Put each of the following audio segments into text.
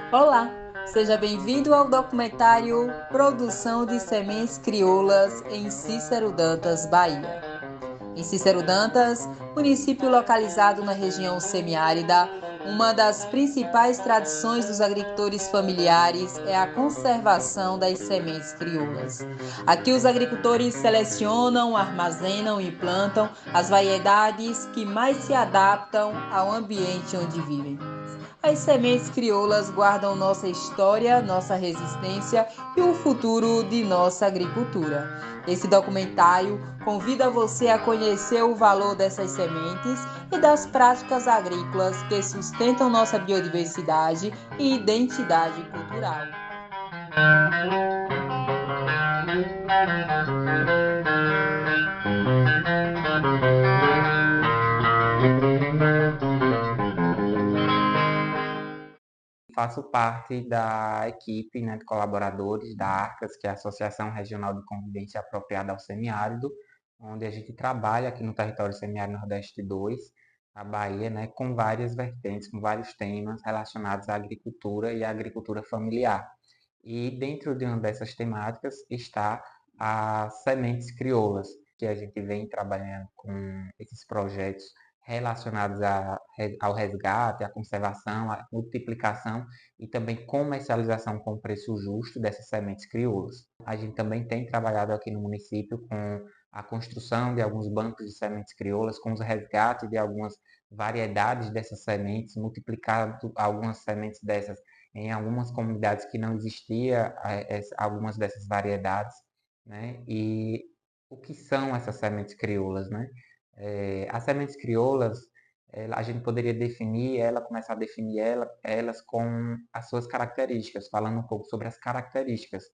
Olá, seja bem-vindo ao documentário Produção de Sementes Crioulas em Cícero Dantas, Bahia. Em Cícero Dantas, município localizado na região semiárida, uma das principais tradições dos agricultores familiares é a conservação das sementes crioulas. Aqui os agricultores selecionam, armazenam e plantam as variedades que mais se adaptam ao ambiente onde vivem. As sementes crioulas guardam nossa história, nossa resistência e o futuro de nossa agricultura. Esse documentário convida você a conhecer o valor dessas sementes e das práticas agrícolas que sustentam nossa biodiversidade e identidade cultural. Faço parte da equipe, né, de colaboradores da ARCAS, que é a Associação Regional de Convivência Apropriada ao Semiárido, onde a gente trabalha aqui no território semiárido Nordeste 2, a Bahia, né, com várias vertentes, com vários temas relacionados à agricultura e à agricultura familiar. E dentro de uma dessas temáticas está as sementes crioulas, que a gente vem trabalhando com esses projetos relacionados ao resgate, à conservação, à multiplicação e também comercialização com preço justo dessas sementes crioulas. A gente também tem trabalhado aqui no município com a construção de alguns bancos de sementes crioulas, com os resgates de algumas variedades dessas sementes, multiplicado algumas sementes dessas em algumas comunidades que não existia algumas dessas variedades, né? E o que são essas sementes crioulas, né? As sementes crioulas, a gente poderia começar a definir elas com as suas características, falando um pouco sobre as características,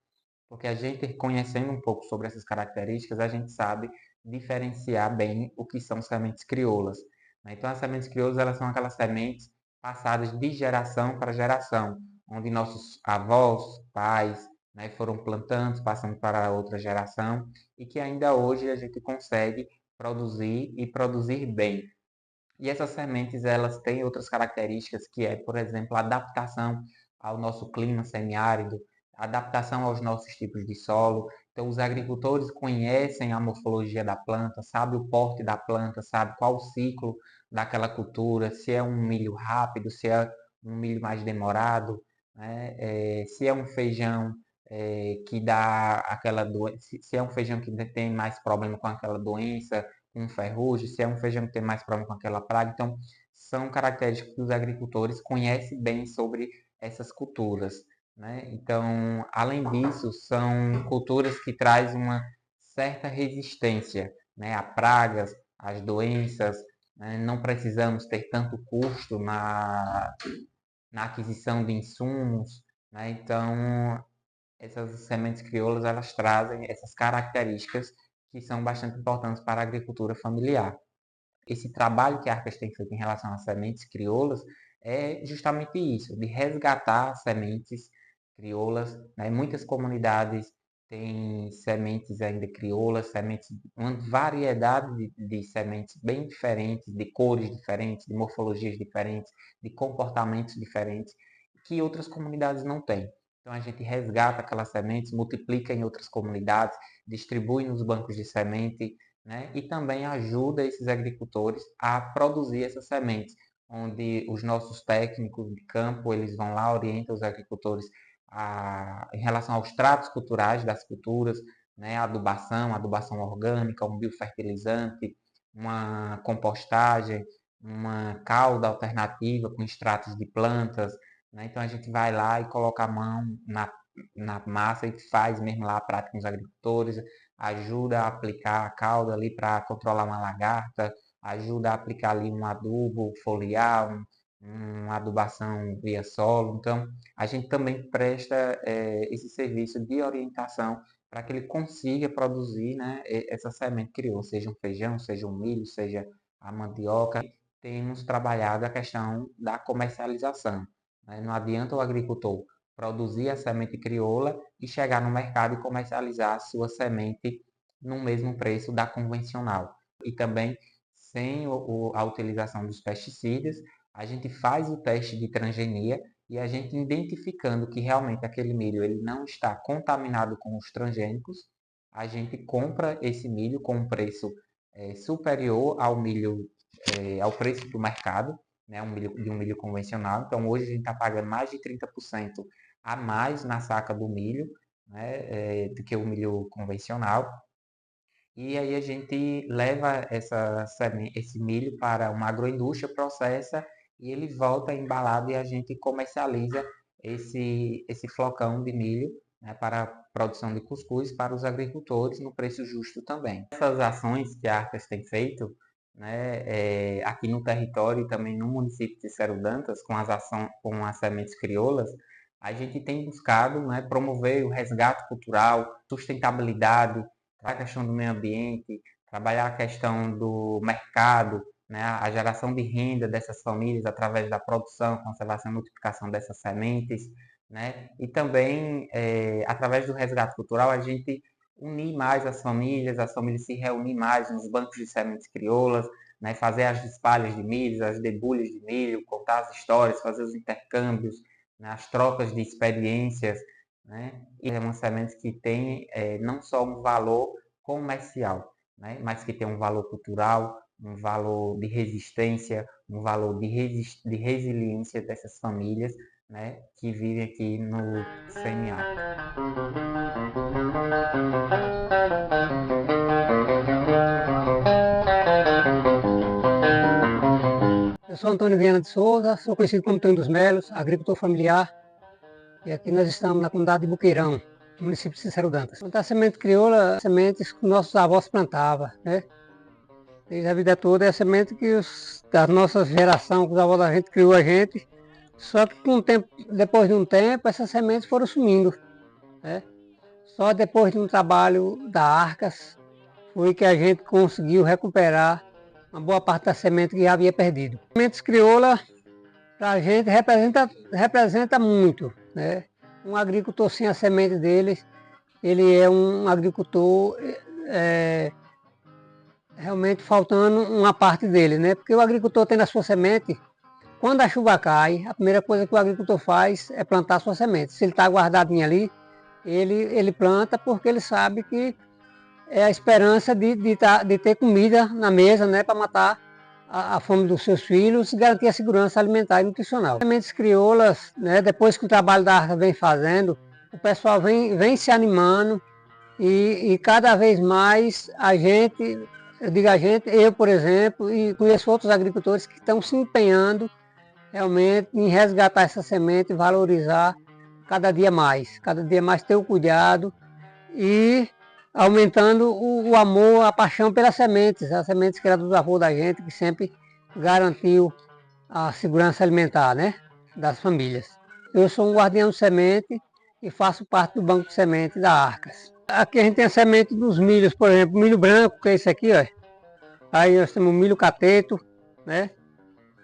porque a gente conhecendo um pouco sobre essas características, a gente sabe diferenciar bem o que são sementes crioulas, né? Então, as sementes crioulas, elas são aquelas sementes passadas de geração para geração, onde nossos avós, pais, né, foram plantando, passando para outra geração, e que ainda hoje a gente consegue produzir e produzir bem. E essas sementes, elas têm outras características, que é, por exemplo, a adaptação ao nosso clima semiárido, adaptação aos nossos tipos de solo. Então, os agricultores conhecem a morfologia da planta, sabe o porte da planta, sabe qual o ciclo daquela cultura, se é um milho rápido, se é um milho mais demorado, né? Se é um feijão que dá aquela doença, se é um feijão que tem mais problema com aquela doença, com ferrugem, se é um feijão que tem mais problema com aquela praga. Então, são características que os agricultores conhecem bem sobre essas culturas, né? Então, além disso, são culturas que trazem uma certa resistência, né, a pragas, às doenças, né? Não precisamos ter tanto custo na aquisição de insumos, né? Então, essas sementes crioulas, elas trazem essas características que são bastante importantes para a agricultura familiar. Esse trabalho que a Arcas tem feito em relação às sementes crioulas é justamente isso, de resgatar sementes crioulas, né? Muitas comunidades têm sementes ainda crioulas, sementes, uma variedade de sementes bem diferentes, de cores diferentes, de morfologias diferentes, de comportamentos diferentes, que outras comunidades não têm. Então a gente resgata aquelas sementes, multiplica em outras comunidades, distribui nos bancos de semente, né? E também ajuda esses agricultores a produzir essas sementes, onde os nossos técnicos de campo, eles vão lá, orientam os agricultores em relação aos tratos culturais das culturas, né? Adubação orgânica, um biofertilizante, uma compostagem, uma cauda alternativa com extratos de plantas, né? Então a gente vai lá e coloca a mão na massa e faz mesmo lá a prática com os agricultores, ajuda a aplicar a cauda ali para controlar uma lagarta, ajuda a aplicar ali um adubo foliar, uma adubação via solo. Então, a gente também presta esse serviço de orientação para que ele consiga produzir, né, essa semente crioula, seja um feijão, seja um milho, seja a mandioca. Temos trabalhado a questão da comercialização, né? Não adianta o agricultor produzir a semente crioula e chegar no mercado e comercializar a sua semente no mesmo preço da convencional. E também, sem a utilização dos pesticidas, a gente faz o teste de transgenia e a gente identificando que realmente aquele milho ele não está contaminado com os transgênicos, a gente compra esse milho com um preço superior ao milho, ao preço do mercado, né, de um milho convencional. Então hoje a gente está pagando mais de 30% a mais na saca do milho, né, do que o milho convencional. E aí a gente leva esse milho para uma agroindústria, processa e ele volta embalado e a gente comercializa esse flocão de milho, né, para a produção de cuscuz para os agricultores no preço justo também. Essas ações que a Arcas tem feito, né, aqui no território e também no município de Serudantas, com as sementes crioulas, a gente tem buscado, né, promover o resgate cultural, sustentabilidade, a questão do meio ambiente, trabalhar a questão do mercado, né, a geração de renda dessas famílias através da produção, conservação e multiplicação dessas sementes, né, e também, através do resgate cultural, a gente unir mais as famílias se reunir mais nos bancos de sementes crioulas, né, fazer as despalhas de milho, as debulhas de milho, contar as histórias, fazer os intercâmbios, né, as trocas de experiências, né? E é uma semente que tem não só um valor comercial, né? Mas que tem um valor cultural, um valor de resistência, um valor de resiliência dessas famílias, né? Que vivem aqui no semiárido. Eu sou Antônio Viana de Souza, sou conhecido como Antônio dos Melos, agricultor familiar. E aqui nós estamos na comunidade de Buqueirão, no município de Serudantas. Plantar semente crioula, sementes que nossos avós plantavam, né? Desde a vida toda é a semente que da nossa geração, que os avós da gente criou a gente. Só que depois de um tempo, essas sementes foram sumindo, né? Só depois de um trabalho da Arcas foi que a gente conseguiu recuperar uma boa parte da semente que já havia perdido. Sementes crioula, para a gente, representa muito, né? Um agricultor sem a semente dele, ele é um agricultor realmente faltando uma parte dele, né? Porque o agricultor tem na sua semente, quando a chuva cai, a primeira coisa que o agricultor faz é plantar a sua semente. Se ele está guardadinho ali, ele planta porque ele sabe que é a esperança de ter comida na mesa, né? Para matar a fome dos seus filhos e garantir a segurança alimentar e nutricional. As sementes crioulas, né, depois que o trabalho da Arca vem fazendo, o pessoal vem se animando e cada vez mais a gente, eu por exemplo, e conheço outros agricultores que estão se empenhando realmente em resgatar essa semente e valorizar cada dia mais ter o cuidado e aumentando o amor, a paixão pelas sementes, as sementes que eram dos avós da gente, que sempre garantiu a segurança alimentar, né, das famílias. Eu sou um guardião de semente e faço parte do banco de semente da Arcas. Aqui a gente tem a semente dos milhos, por exemplo, milho branco, que é esse aqui, ó. Aí nós temos milho cateto, né,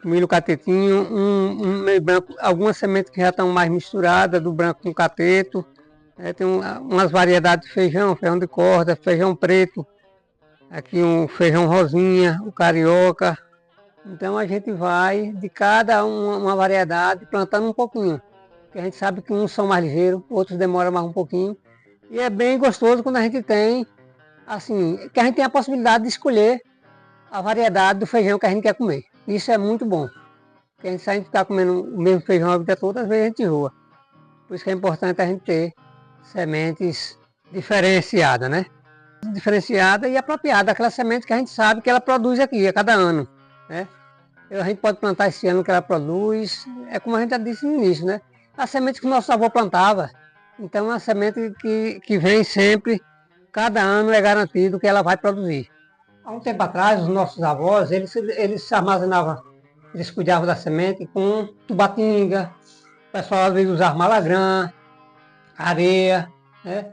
milho catetinho, um meio branco, algumas sementes que já estão mais misturadas, do branco com cateto. Tem umas variedades de feijão, feijão de corda, feijão preto, aqui um feijão rosinha, o carioca. Então a gente vai de cada uma variedade plantando um pouquinho. Porque a gente sabe que uns são mais ligeiros, outros demoram mais um pouquinho. E é bem gostoso quando a gente tem, assim, que a gente tem a possibilidade de escolher a variedade do feijão que a gente quer comer. Isso é muito bom. Porque a gente, se a gente ficar comendo o mesmo feijão a vida toda, às vezes a gente enjoa. Por isso que é importante a gente ter sementes diferenciadas, né? Diferenciada e apropriada, aquela semente que a gente sabe que ela produz aqui a cada ano, né? A gente pode plantar esse ano que ela produz, é como a gente já disse no início, né? A semente que o nosso avô plantava, então é uma semente que vem sempre, cada ano é garantido que ela vai produzir. Há um tempo atrás, os nossos avós, eles armazenavam, eles cuidavam da semente com tubatinga, o pessoal às vezes usava malagrã, areia, né?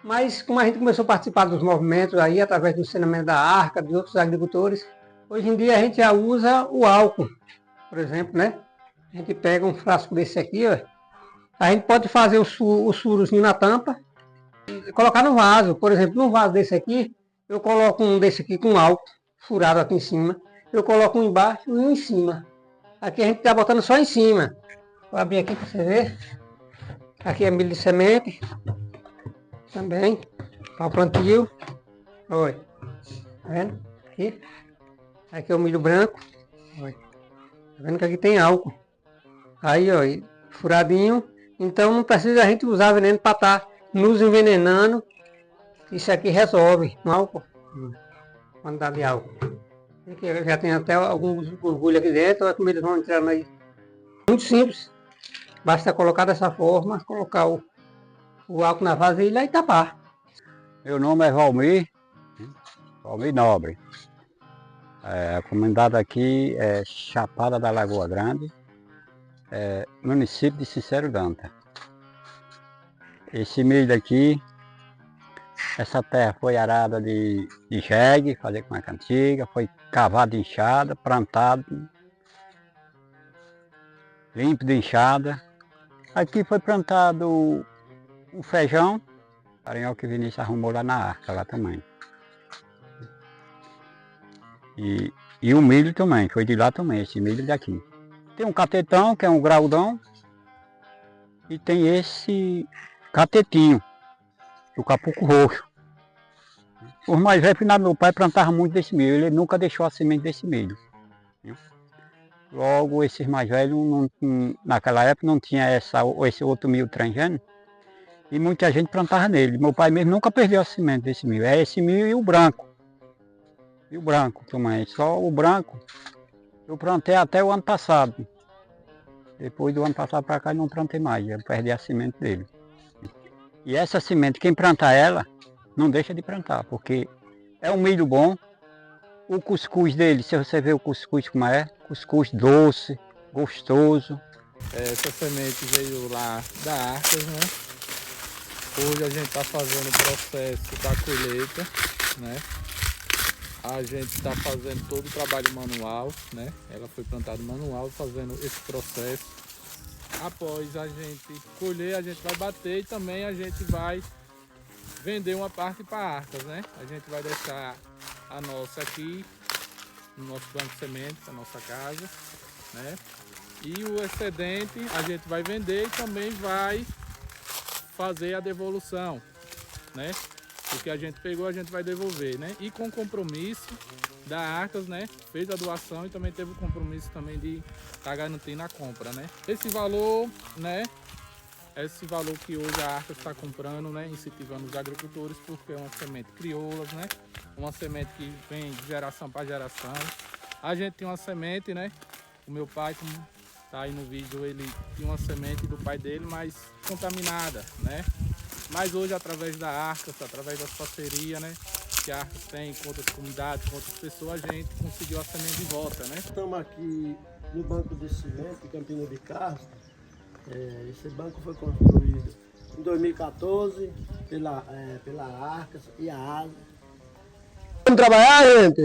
Mas como a gente começou a participar dos movimentos aí, através do ensinamento da Arca, de outros agricultores, hoje em dia a gente já usa o álcool, por exemplo, né? A gente pega um frasco desse aqui, ó, a gente pode fazer o furozinho na tampa e colocar no vaso. Por exemplo, num vaso desse aqui, eu coloco um desse aqui com álcool, furado aqui em cima, eu coloco um embaixo e um em cima. Aqui a gente está botando só em cima. Vou abrir aqui para você ver. Aqui é milho de semente. Também. Para o plantio. Olha. Tá vendo? Aqui é o milho branco. Olha. Tá vendo que aqui tem álcool. Aí, ó, furadinho. Então não precisa a gente usar veneno para estar nos envenenando. Isso aqui resolve no álcool. Quantidade de álcool. Aqui já tem até alguns borbulhos aqui dentro. Olha como eles vão entrando aí. Muito simples. Basta colocar dessa forma, colocar o álcool na vasilha e tapar. Meu nome é Valmir Nobre. A comunidade aqui é Chapada da Lagoa Grande, município de Cícero-Dantas. Esse milho aqui, essa terra foi arada de jegue, fazer com a cantiga, foi cavado de enxada, plantado, limpo de enxada. Aqui foi plantado o feijão, o que Vinícius arrumou lá na arca, lá também. E o milho também, foi de lá também, esse milho daqui. Tem um catetão, que é um graudão, e tem esse catetinho, o capuco roxo. Os mais velhos, final do meu pai, plantava muito desse milho, ele nunca deixou a semente desse milho. Logo, esses mais velhos, naquela época não tinha esse outro milho transgênico, e muita gente plantava nele. Meu pai mesmo nunca perdeu a semente desse milho, é esse milho e o branco. E o branco também, só o branco eu plantei até o ano passado. Depois do ano passado para cá não plantei mais, eu perdi a semente dele. E essa semente, quem plantar ela, não deixa de plantar, porque é um milho bom. O cuscuz dele, se você ver o cuscuz como é, cuscuz doce, gostoso. Essa semente veio lá da Arcas, né? Hoje a gente está fazendo o processo da colheita, né? A gente está fazendo todo o trabalho manual, né? Ela foi plantada manual, fazendo esse processo. Após a gente colher, a gente vai bater e também a gente vai vender uma parte para Arcas, né? A gente vai deixar a nossa aqui, no nosso banco de sementes, a nossa casa, né? E o excedente a gente vai vender e também vai fazer a devolução, né? O que a gente pegou a gente vai devolver, né? E com compromisso da Arcas, né? Fez a doação e também teve o compromisso também de estar garantindo a compra, né? Esse valor, né? Esse valor que hoje a Arcas está comprando, né? Incentivando os agricultores, porque é uma semente crioulas, né? Uma semente que vem de geração para geração. A gente tem uma semente, né? O meu pai, como tá aí no vídeo, ele tinha uma semente do pai dele, mas contaminada, né? Mas hoje, através da Arcas, através das parcerias, né? Que a Arcas tem com outras comunidades, com outras pessoas, a gente conseguiu a semente de volta, né? Estamos aqui no Banco de Cimento de Campina de Castro. Esse banco foi construído em 2014 pela Arcas e a ASA. Vamos trabalhar, gente?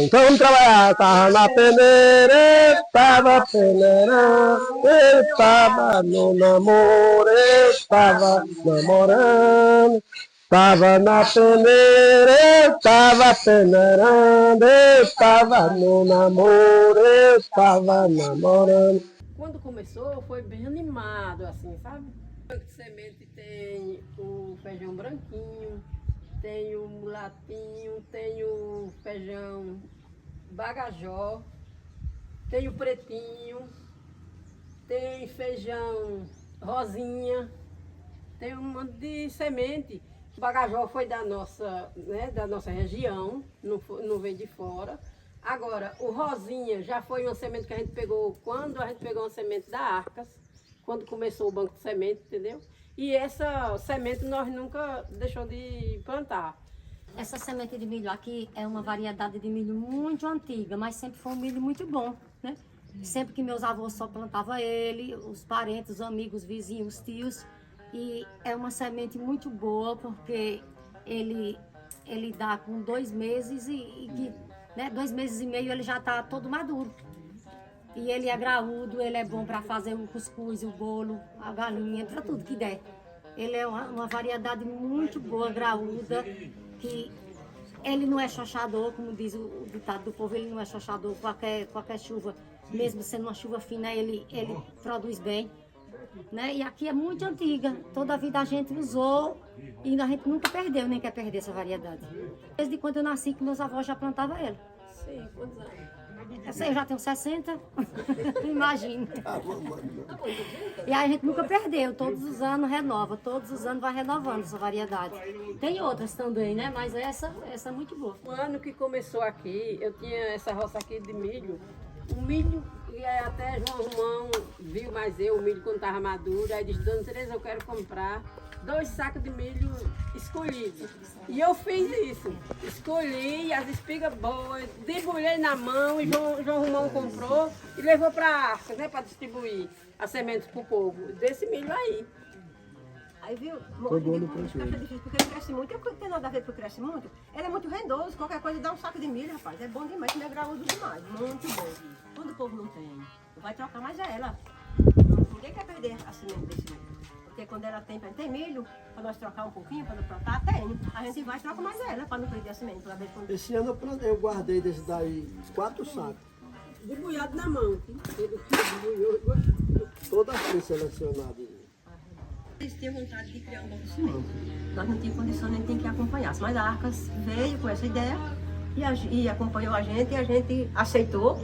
Então vamos trabalhar. Tava na peneira, tava peneirando, eu tava no namoro, eu tava namorando. Tava na peneira, eu tava peneirando, eu tava no namoro, eu tava namorando. Quando começou foi bem animado, assim, sabe? O banco de semente tem o feijão branquinho, tem o mulatinho, tem o feijão bagajó, tem o pretinho, tem feijão rosinha, tem um monte de semente. O bagajó foi da nossa, né, da nossa região, não veio de fora. Agora, o rosinha já foi uma semente que a gente pegou quando a gente pegou uma semente da Arcas, quando começou o banco de semente, entendeu? E essa semente nós nunca deixou de plantar. Essa semente de milho aqui é uma variedade de milho muito antiga, mas sempre foi um milho muito bom, né? Sempre que meus avós só plantavam ele, os parentes, os amigos, os vizinhos, os tios. E é uma semente muito boa porque ele dá com 2 meses né, 2 meses e meio ele já está todo maduro. E ele é graúdo, ele é bom para fazer o cuscuz, o bolo, a galinha, para tudo que der. Ele é uma variedade muito boa, graúda, que ele não é xoxador, como diz o ditado do povo, ele não é xoxador, qualquer chuva mesmo sendo uma chuva fina, ele produz bem. Né? E aqui é muito antiga, toda a vida a gente usou e a gente nunca perdeu, nem quer perder essa variedade. Desde quando eu nasci, que meus avós já plantavam ela. Sim, quantos anos? Eu já tenho 60, imagina. E aí a gente nunca perdeu, todos os anos renova, todos os anos vai renovando essa variedade. Tem outras também, né? Mas essa é muito boa. O ano que começou aqui, eu tinha essa roça aqui de milho. O milho, e aí até João Romão viu mais o milho quando estava maduro, aí disse, Dona Tereza, eu quero comprar 2 sacos de milho escolhidos. E eu fiz isso, escolhi as espigas boas, debulhei na mão e João Romão comprou e levou para a Arca, né, para distribuir as sementes para o povo, desse milho aí. Aí viu, Todo ano plantio. acha difícil porque ele cresce muito, eu não tenho nada a ver porque cresce muito. Ele é muito rendoso, qualquer coisa dá um saco de milho, rapaz. É bom demais, não é graúdo demais, muito bom. Quando o povo não tem, vai trocar mais ela. Ninguém quer perder a semente desse milho. Porque quando ela tem milho, para nós trocar um pouquinho, para não plantar, tem. A gente vai e troca mais ela, para não perder a semente. Pra ver quando... Esse ano eu guardei desse daí 4 sacos. Debulhado na mão. Toda assim selecionada. Eles tinham vontade de criar um banco de cimento. Nós não tínhamos condição nem tem que acompanhar. Mas a Arcas veio com essa ideia e acompanhou a gente e a gente aceitou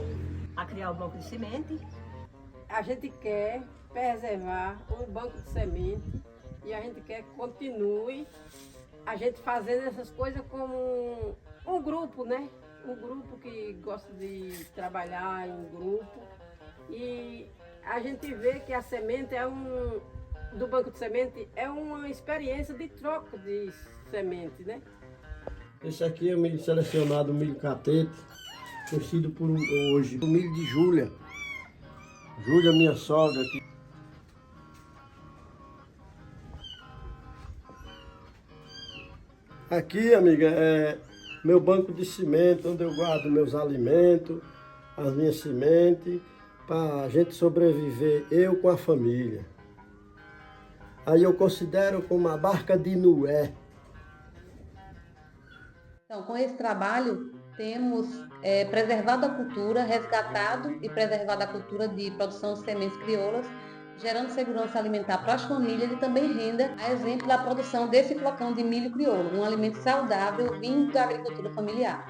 a criar o banco de semente. A gente quer preservar um banco de semente e a gente quer que continue a gente fazendo essas coisas como um grupo, né? Um grupo que gosta de trabalhar em grupo. E a gente vê que a semente do banco de semente é uma experiência de troca de semente, né? Esse aqui é o milho selecionado, o milho catete, conhecido por hoje, o milho de Júlia. Júlia, minha sogra aqui. Aqui, amiga, é meu banco de cimento, onde eu guardo meus alimentos, as minhas sementes, para a gente sobreviver, eu com a família. Aí eu considero como a barca de Noé. Então, com esse trabalho, temos preservado a cultura, resgatado e preservado a cultura de produção de sementes crioulas, gerando segurança alimentar para as famílias e também renda, a exemplo da produção desse flocão de milho crioulo, um alimento saudável vindo da agricultura familiar.